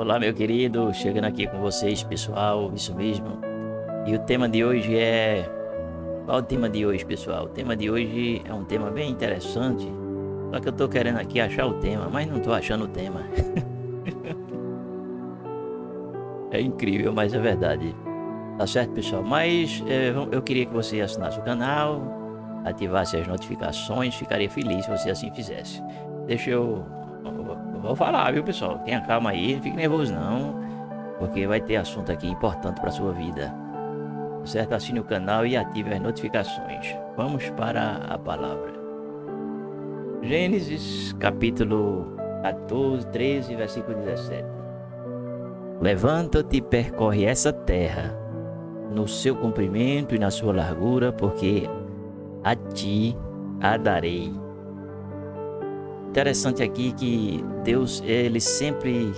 Olá, meu querido, chegando aqui com vocês, pessoal, isso mesmo. E o tema de hoje é. Qual é o tema de hoje, pessoal? O tema de hoje é um tema bem interessante. Só que eu tô querendo aqui achar o tema, mas não tô achando o tema. É incrível, mas é verdade. Tá certo, pessoal? Mas eu queria que você assinasse o canal, ativasse as notificações, ficaria feliz se você assim fizesse. Deixa eu vou falar, viu, pessoal? Tenha calma aí, não fique nervoso não, porque vai ter assunto aqui importante para sua vida. Certo? Assine o canal e ative as notificações. Vamos para a palavra. Gênesis capítulo 14, 13, versículo 17. Levanta-te e percorre essa terra no seu comprimento e na sua largura, porque a ti a darei. Interessante aqui que Deus, ele sempre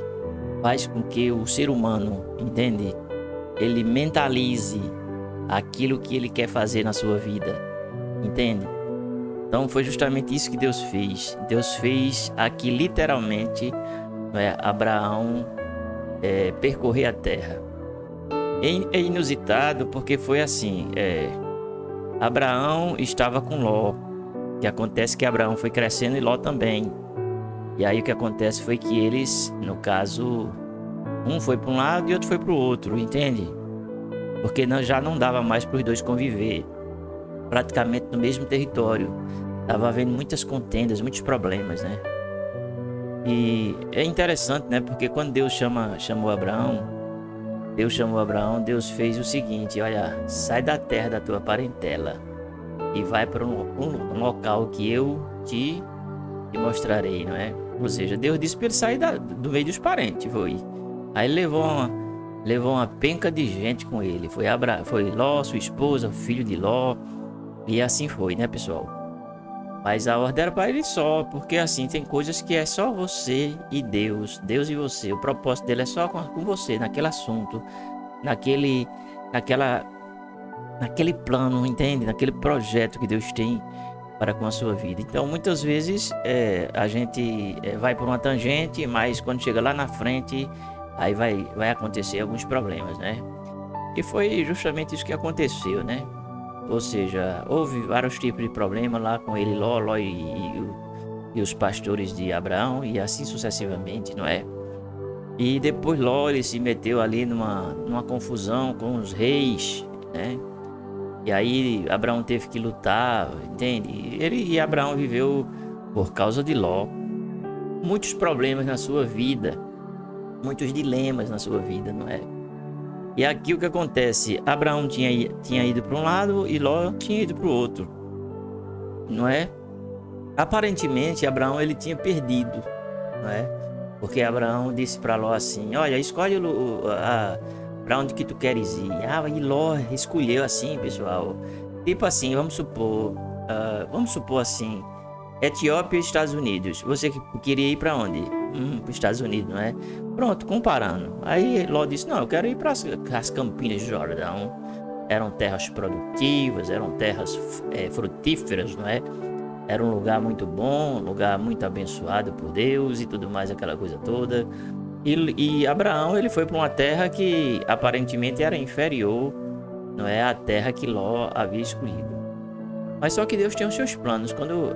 faz com que o ser humano, entende? Ele mentalize aquilo que ele quer fazer na sua vida, entende? Então foi justamente isso que Deus fez. Deus fez aqui literalmente, Abraão percorrer a terra. É inusitado porque foi assim, Abraão estava com Ló, que acontece que Abraão foi crescendo e Ló também. E aí o que acontece foi que eles, no caso, um foi para um lado e outro foi para o outro, entende? Porque já não dava mais para os dois conviver, praticamente no mesmo território. Estava havendo muitas contendas, muitos problemas, né? E é interessante, né? Porque quando Deus chamou Abraão, Deus fez o seguinte: olha, sai da terra da tua parentela e vai para um local que eu te mostrarei, não é? Ou seja, Deus disse para ele sair do meio dos parentes, foi. Aí levou uma penca de gente com ele. Foi Ló, sua esposa, o filho de Ló. E assim foi, né, pessoal? Mas a ordem era para ele só, porque assim, tem coisas que é só você e Deus e você. O propósito dele é só com você, naquele assunto, naquele plano, entende? Naquele projeto que Deus tem para com a sua vida. Então, muitas vezes a gente vai por uma tangente, mas quando chega lá na frente, aí vai acontecer alguns problemas, né? E foi justamente isso que aconteceu, né? Ou seja, houve vários tipos de problemas lá com ele, Ló e os pastores de Abraão, e assim sucessivamente, não é? E depois Ló ele se meteu ali numa confusão com os reis, né? E aí Abraão teve que lutar, entende? E Abraão viveu, por causa de Ló, muitos problemas na sua vida, muitos dilemas na sua vida, não é? E aqui o que acontece? Abraão tinha ido para um lado e Ló tinha ido para o outro, não é? Aparentemente Abraão ele tinha perdido, não é? Porque Abraão disse para Ló assim: olha, escolhe para onde que tu queres ir. E Ló escolheu assim, pessoal. Tipo assim, vamos supor assim, Etiópia e Estados Unidos. Você queria ir para onde? Para os Estados Unidos, não é? Pronto, comparando. Aí Ló disse: não, eu quero ir para as Campinas de Jordão. Eram terras produtivas, eram terras frutíferas, não é? Era um lugar muito bom, um lugar muito abençoado por Deus e tudo mais, aquela coisa toda. E Abraão ele foi para uma terra que aparentemente era inferior, não é, à terra que Ló havia escolhido. Mas só que Deus tinha os seus planos. Quando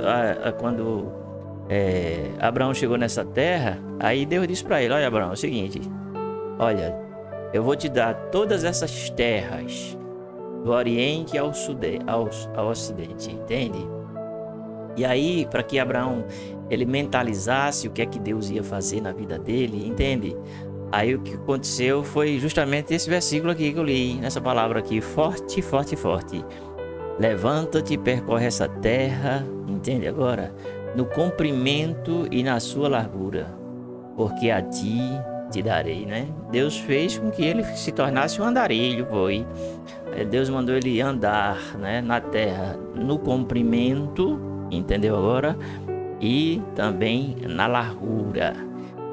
Abraão chegou nessa terra, aí Deus disse para ele: olha, Abraão, é o seguinte, olha, eu vou te dar todas essas terras do Oriente ao Ocidente, entende? E aí, para que Abraão ele mentalizasse o que é que Deus ia fazer na vida dele, entende? Aí o que aconteceu foi justamente esse versículo aqui que eu li, nessa palavra aqui: forte, forte, forte. Levanta-te e percorre essa terra, entende agora? No comprimento e na sua largura, porque a ti te darei, né? Deus fez com que ele se tornasse um andarilho, foi. Deus mandou ele andar, né, na terra, no comprimento, entendeu agora? E também na largura,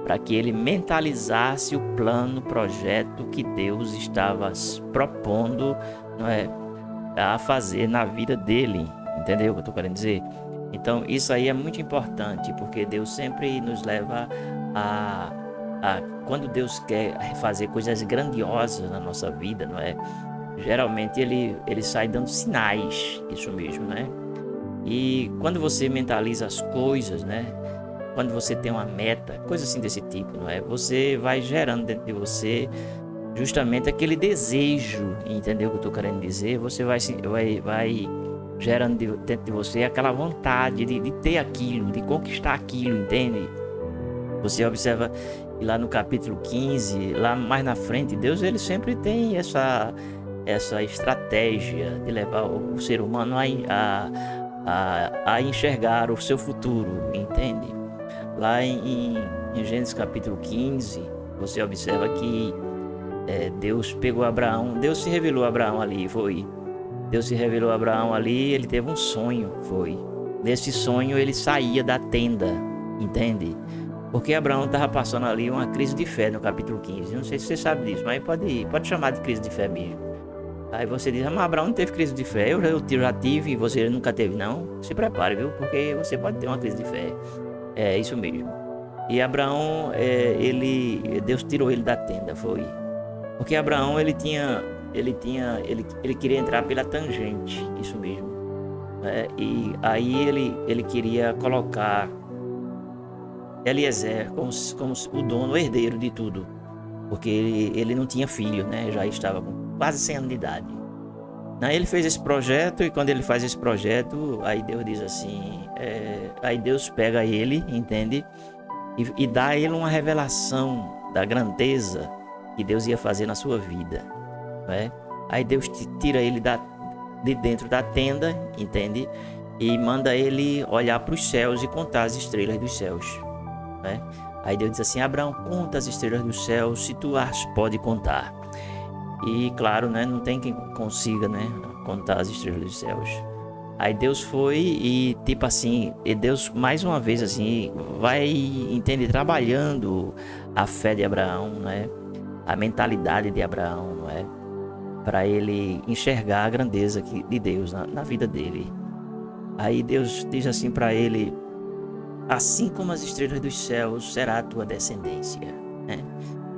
para que ele mentalizasse o plano, o projeto que Deus estava propondo, não é, a fazer na vida dele, entendeu o que eu estou querendo dizer? Então isso aí é muito importante, porque Deus sempre nos leva a quando Deus quer fazer coisas grandiosas na nossa vida, não é? Geralmente ele sai dando sinais, isso mesmo, né? E quando você mentaliza as coisas, né? Quando você tem uma meta, coisa assim desse tipo, não é? Você vai gerando dentro de você justamente aquele desejo, entendeu o que eu estou querendo dizer? Você vai gerando dentro de você aquela vontade de ter aquilo, de conquistar aquilo, entende? Você observa que lá no capítulo 15, lá mais na frente, Deus ele sempre tem essa estratégia de levar o ser humano a enxergar o seu futuro, entende? Lá em Gênesis capítulo 15, você observa que Deus pegou Abraão, Deus se revelou a Abraão ali, foi. Deus se revelou a Abraão ali, ele teve um sonho, foi. Nesse sonho ele saía da tenda, entende? Porque Abraão estava passando ali uma crise de fé no capítulo 15. Não sei se você sabe disso, mas pode chamar de crise de fé mesmo. Aí você diz, mas Abraão não teve crise de fé, eu já tive e você nunca teve, não. Se prepare, viu? Porque você pode ter uma crise de fé. É isso mesmo. E Abraão, Deus tirou ele da tenda, foi. Porque Abraão, ele queria entrar pela tangente, isso mesmo. E aí ele queria colocar Eliezer como o dono, o herdeiro de tudo. Porque ele não tinha filho, né? Já estava com quase 100 anos de idade. Aí ele fez esse projeto e quando ele faz esse projeto, aí Deus diz assim, aí Deus pega ele, entende? E dá a ele uma revelação da grandeza que Deus ia fazer na sua vida, né? Aí Deus tira ele de dentro da tenda, entende? E manda ele olhar para os céus e contar as estrelas dos céus, né? Aí Deus diz assim, Abraão, conta as estrelas dos céus, se tu as pode contar. E claro, né, não tem quem consiga, né, contar as estrelas dos céus. Aí Deus foi e tipo assim, e Deus mais uma vez assim, vai, entende, trabalhando a fé de Abraão, né? A mentalidade de Abraão, não é? Para ele enxergar a grandeza de Deus na vida dele. Aí Deus diz assim para ele, assim como as estrelas dos céus será a tua descendência, né?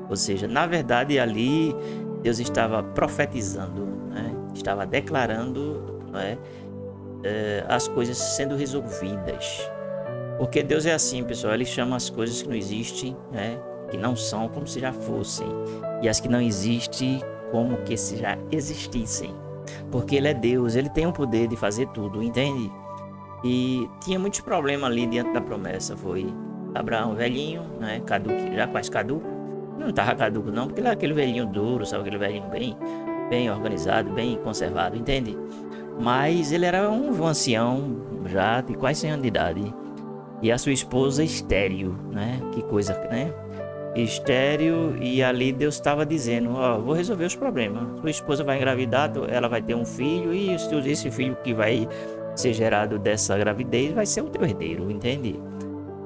Ou seja, na verdade ali Deus estava profetizando, né? Estava declarando, não é? As coisas sendo resolvidas. Porque Deus é assim, pessoal, ele chama as coisas que não existem, né? Que não são como se já fossem, e as que não existem como que se já existissem. Porque ele é Deus, ele tem o poder de fazer tudo, entende? E tinha muitos problemas ali diante da promessa. Foi Abraão velhinho, né? Caduco, já quase caduco. Não estava caduco não, porque ele era aquele velhinho duro, sabe? Aquele velhinho bem organizado, bem conservado, entende? Mas ele era um ancião já de quase 100 anos de idade. E a sua esposa estéril, né? Que coisa, né? Estéril, e ali Deus estava dizendo, ó, vou resolver os problemas. Sua esposa vai engravidar, ela vai ter um filho, e esse filho que vai ser gerado dessa gravidez vai ser o teu herdeiro, entende?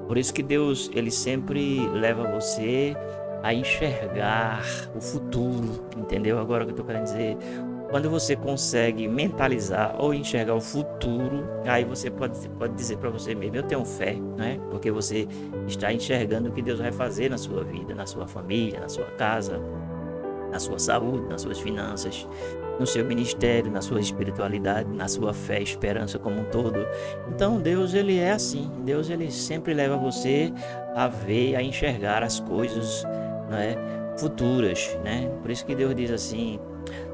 Por isso que Deus, ele sempre leva você a enxergar o futuro, entendeu? Agora o que eu tô querendo dizer, quando você consegue mentalizar ou enxergar o futuro, aí você pode dizer para você mesmo, eu tenho fé, né? Porque você está enxergando o que Deus vai fazer na sua vida, na sua família, na sua casa, na sua saúde, nas suas finanças, no seu ministério, na sua espiritualidade, na sua fé, esperança como um todo. Então Deus, ele é assim. Deus, ele sempre leva você a ver, a enxergar as coisas, né, futuras, né? Por isso que Deus diz assim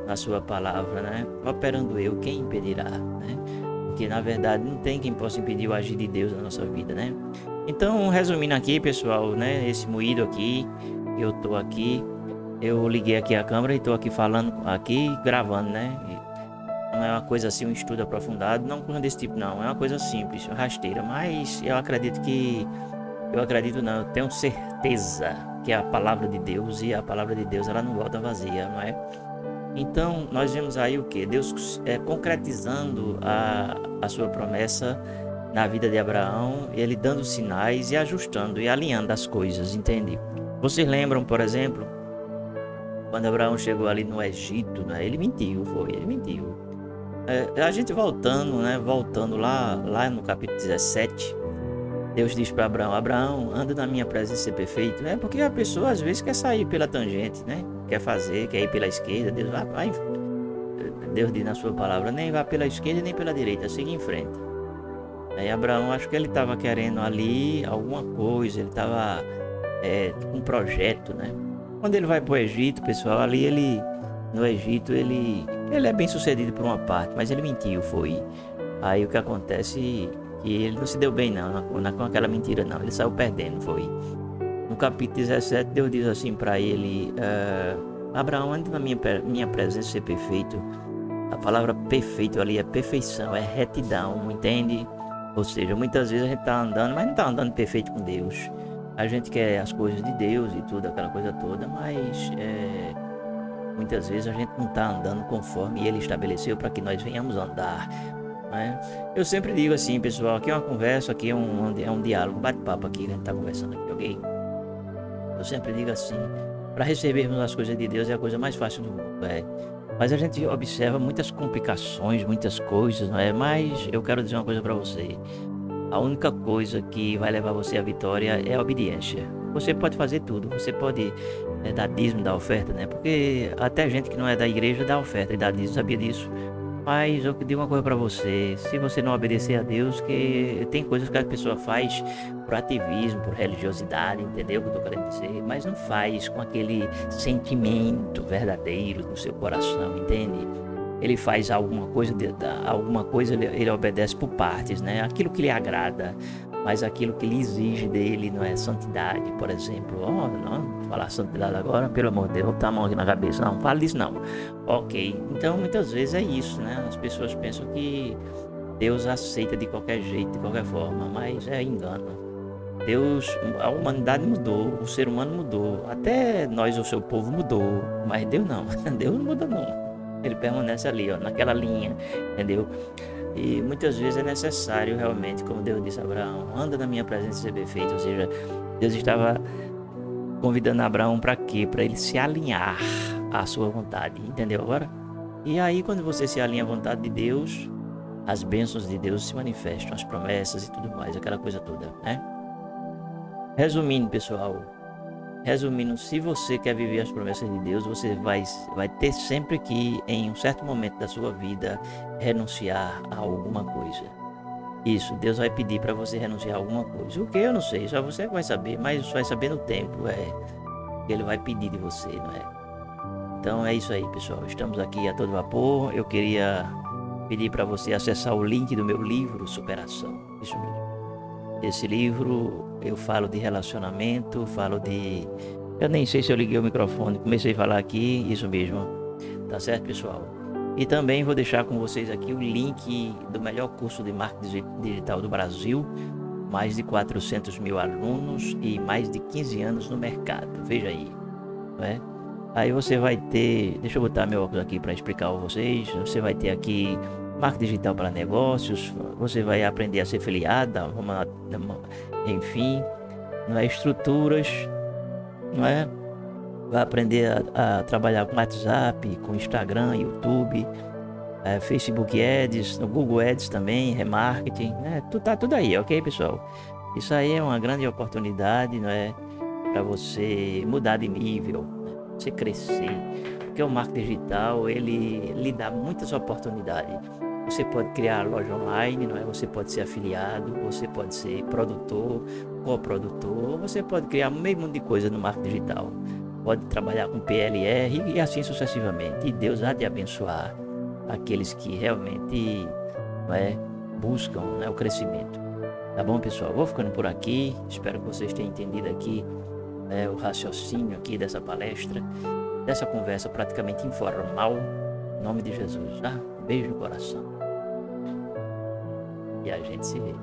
na sua palavra, né? Operando eu, quem impedirá, né? Porque na verdade não tem quem possa impedir o agir de Deus na nossa vida, né? Então, resumindo aqui, pessoal, né? Esse moído aqui, eu tô aqui, eu liguei aqui a câmera e tô aqui falando, aqui gravando, né? Não é uma coisa assim, um estudo aprofundado, não coisa desse tipo, não. É uma coisa simples, rasteira, mas eu acredito não, eu tenho certeza que é a palavra de Deus, e a palavra de Deus, ela não volta vazia, não é? Então, nós vemos aí o que? Deus concretizando a sua promessa na vida de Abraão, ele dando sinais e ajustando e alinhando as coisas, entende? Vocês lembram, por exemplo, quando Abraão chegou ali no Egito, né? Ele mentiu. A gente voltando lá no capítulo 17, Deus diz para Abraão: Abraão, anda na minha presença e ser perfeito. É porque a pessoa às vezes quer sair pela tangente, né? Quer ir pela esquerda. Deus diz na sua palavra: nem vá pela esquerda nem pela direita, siga em frente. Aí Abraão, acho que ele estava querendo ali alguma coisa, ele estava com um projeto, né? Quando ele vai para o Egito, pessoal, no Egito, ele é bem sucedido por uma parte, mas ele mentiu, foi. Aí o que acontece que ele não se deu bem não, com aquela mentira não, ele saiu perdendo, foi. No capítulo 17, Deus diz assim para ele: Abraão, ande na minha presença ser perfeito. A palavra perfeito ali é perfeição, é retidão, entende? Ou seja, muitas vezes a gente tá andando, mas não tá andando perfeito com Deus. A gente quer as coisas de Deus e tudo, aquela coisa toda, mas muitas vezes a gente não tá andando conforme Ele estabeleceu para que nós venhamos andar, né? Eu sempre digo assim, pessoal, aqui é uma conversa, aqui é um diálogo, bate-papo aqui, que a gente tá conversando aqui, ok? Eu sempre digo assim, para recebermos as coisas de Deus é a coisa mais fácil do mundo, mas a gente observa muitas complicações, muitas coisas, não é? Mas eu quero dizer uma coisa para você. A única coisa que vai levar você à vitória é a obediência. Você pode fazer tudo, você pode dar dízimo, dar oferta, né? Porque até gente que não é da igreja dá oferta e dá dízimo, sabia disso? Mas eu digo uma coisa para você: se você não obedecer a Deus, que tem coisas que a pessoa faz por ativismo, por religiosidade, entendeu o que eu tô querendo dizer? Mas não faz com aquele sentimento verdadeiro no seu coração, entende? Ele faz alguma coisa, ele obedece por partes, né? Aquilo que lhe agrada, mas aquilo que lhe exige dele não é santidade, por exemplo. Não, falar santidade agora, pelo amor de Deus, botar a mão aqui na cabeça, não fale disso não. Ok, então muitas vezes é isso, né? As pessoas pensam que Deus aceita de qualquer jeito, de qualquer forma, mas é engano. A humanidade mudou, o ser humano mudou, até nós, o seu povo, mudou, mas Deus não, Deus não muda não. Ele permanece ali, ó, naquela linha, entendeu? E muitas vezes é necessário realmente, como Deus disse a Abraão, anda na minha presença e ser perfeito. Ou seja, Deus estava convidando Abraão para quê? Para ele se alinhar à sua vontade, entendeu agora? E aí quando você se alinha à vontade de Deus, as bênçãos de Deus se manifestam, as promessas e tudo mais, aquela coisa toda, né? Resumindo, pessoal, se você quer viver as promessas de Deus, você vai ter sempre que, em um certo momento da sua vida, renunciar a alguma coisa. Isso, Deus vai pedir para você renunciar a alguma coisa. O que eu não sei, só você vai saber, mas vai saber no tempo, que Ele vai pedir de você, não é? Então é isso aí, pessoal. Estamos aqui a todo vapor. Eu queria pedir para você acessar o link do meu livro Superação. Isso mesmo. Esse livro eu falo de relacionamento, eu nem sei se eu liguei o microfone, comecei a falar aqui, isso mesmo, tá certo, pessoal? E também vou deixar com vocês aqui o link do melhor curso de marketing digital do Brasil, mais de 400 mil alunos e mais de 15 anos no mercado, veja aí, não é? Aí você vai ter, deixa eu botar meu óculos aqui para explicar a vocês, você vai ter aqui marketing digital para negócios, você vai aprender a ser afiliada, enfim, não é? Estruturas, não é? Vai aprender a trabalhar com WhatsApp, com Instagram, YouTube, Facebook Ads, no Google Ads também, remarketing, né? Tá tudo aí, ok, pessoal? Isso aí é uma grande oportunidade, não é? Para você mudar de nível, né? Você crescer, porque o marketing digital, ele lhe dá muitas oportunidades. Você pode criar loja online, não é? Você pode ser afiliado, você pode ser produtor, coprodutor, você pode criar meio mundo de coisa no marketing digital. Pode trabalhar com PLR e assim sucessivamente. E Deus há de abençoar aqueles que realmente, não é, buscam, né, o crescimento. Tá bom, pessoal? Vou ficando por aqui. Espero que vocês tenham entendido aqui o raciocínio aqui dessa palestra, dessa conversa praticamente informal. Em nome de Jesus, tá? Beijo no coração. E a gente se vê.